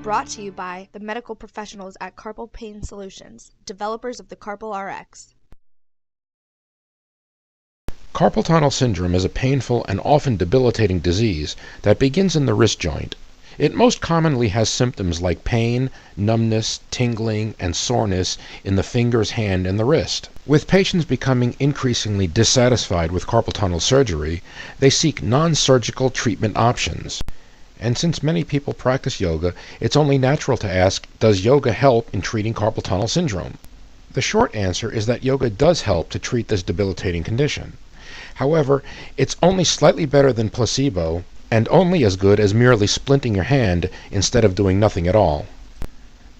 Brought to you by the medical professionals at Carpal Pain Solutions, developers of the Carpal Rx. Carpal tunnel syndrome is a painful and often debilitating disease that begins in the wrist joint. It most commonly has symptoms like pain, numbness, tingling, and soreness in the fingers, hand, and the wrist. With patients becoming increasingly dissatisfied with carpal tunnel surgery, they seek non-surgical treatment options. And since many people practice yoga, it's only natural to ask, does yoga help in treating carpal tunnel syndrome? The short answer is that yoga does help to treat this debilitating condition. However, it's only slightly better than placebo and only as good as merely splinting your hand instead of doing nothing at all.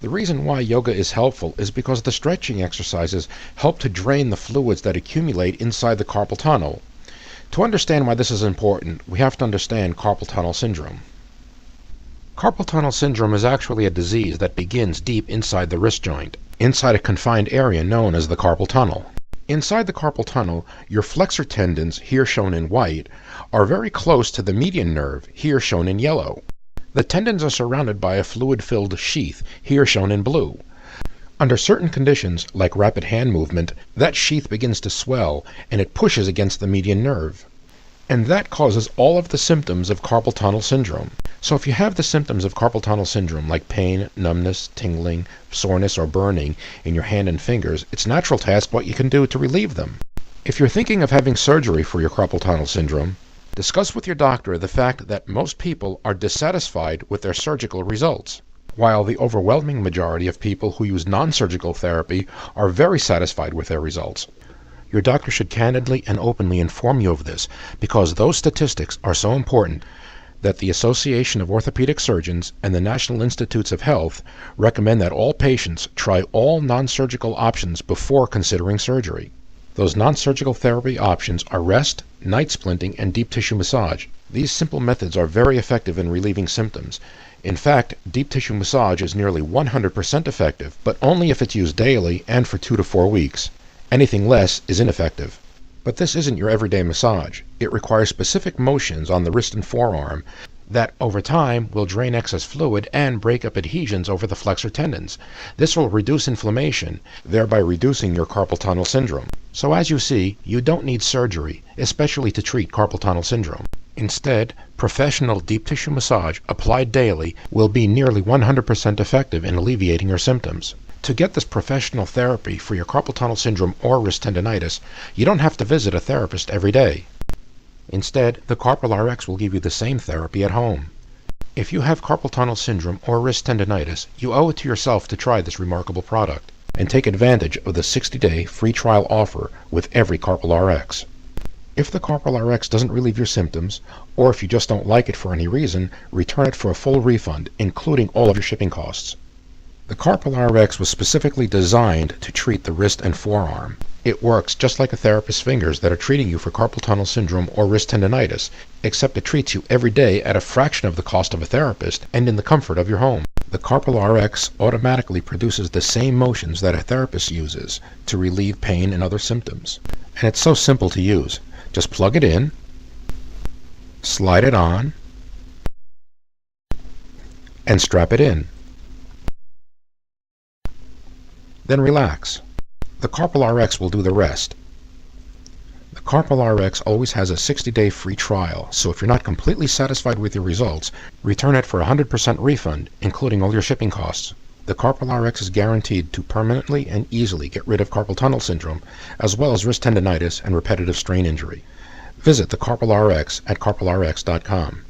The reason why yoga is helpful is because the stretching exercises help to drain the fluids that accumulate inside the carpal tunnel. To understand why this is important, we have to understand carpal tunnel syndrome. Carpal tunnel syndrome is actually a disease that begins deep inside the wrist joint, inside a confined area known as the carpal tunnel. Inside the carpal tunnel, your flexor tendons, here shown in white, are very close to the median nerve, here shown in yellow. The tendons are surrounded by a fluid-filled sheath, here shown in blue. Under certain conditions, like rapid hand movement, that sheath begins to swell and it pushes against the median nerve. And that causes all of the symptoms of carpal tunnel syndrome. So if you have the symptoms of carpal tunnel syndrome like pain, numbness, tingling, soreness, or burning in your hand and fingers, it's natural to ask what you can do to relieve them. If you're thinking of having surgery for your carpal tunnel syndrome, discuss with your doctor the fact that most people are dissatisfied with their surgical results, while the overwhelming majority of people who use non-surgical therapy are very satisfied with their results. Your doctor should candidly and openly inform you of this because those statistics are so important that the Association of Orthopedic Surgeons and the National Institutes of Health recommend that all patients try all non-surgical options before considering surgery. Those non-surgical therapy options are rest, night splinting, and deep tissue massage. These simple methods are very effective in relieving symptoms. In fact, deep tissue massage is nearly 100% effective, but only if it's used daily and for 2 to 4 weeks. Anything less is ineffective. But this isn't your everyday massage. It requires specific motions on the wrist and forearm that, over time, will drain excess fluid and break up adhesions over the flexor tendons. This will reduce inflammation, thereby reducing your carpal tunnel syndrome. So as you see, you don't need surgery, especially to treat carpal tunnel syndrome. Instead, professional deep tissue massage applied daily will be nearly 100% effective in alleviating your symptoms. To get this professional therapy for your carpal tunnel syndrome or wrist tendonitis, you don't have to visit a therapist every day. Instead, the Carpal Rx will give you the same therapy at home. If you have carpal tunnel syndrome or wrist tendonitis, you owe it to yourself to try this remarkable product and take advantage of the 60-day free trial offer with every Carpal Rx. If the Carpal Rx doesn't relieve your symptoms, or if you just don't like it for any reason, return it for a full refund, including all of your shipping costs. The Carpal Rx was specifically designed to treat the wrist and forearm. It works just like a therapist's fingers that are treating you for carpal tunnel syndrome or wrist tendonitis, except it treats you every day at a fraction of the cost of a therapist and in the comfort of your home. The Carpal Rx automatically produces the same motions that a therapist uses to relieve pain and other symptoms. And it's so simple to use. Just plug it in, slide it on, and strap it in. Then relax. The Carpal Rx will do the rest. The Carpal Rx always has a 60-day free trial, so if you're not completely satisfied with your results, return it for a 100% refund, including all your shipping costs. The Carpal Rx is guaranteed to permanently and easily get rid of carpal tunnel syndrome, as well as wrist tendonitis and repetitive strain injury. Visit the Carpal Rx at carpalrx.com.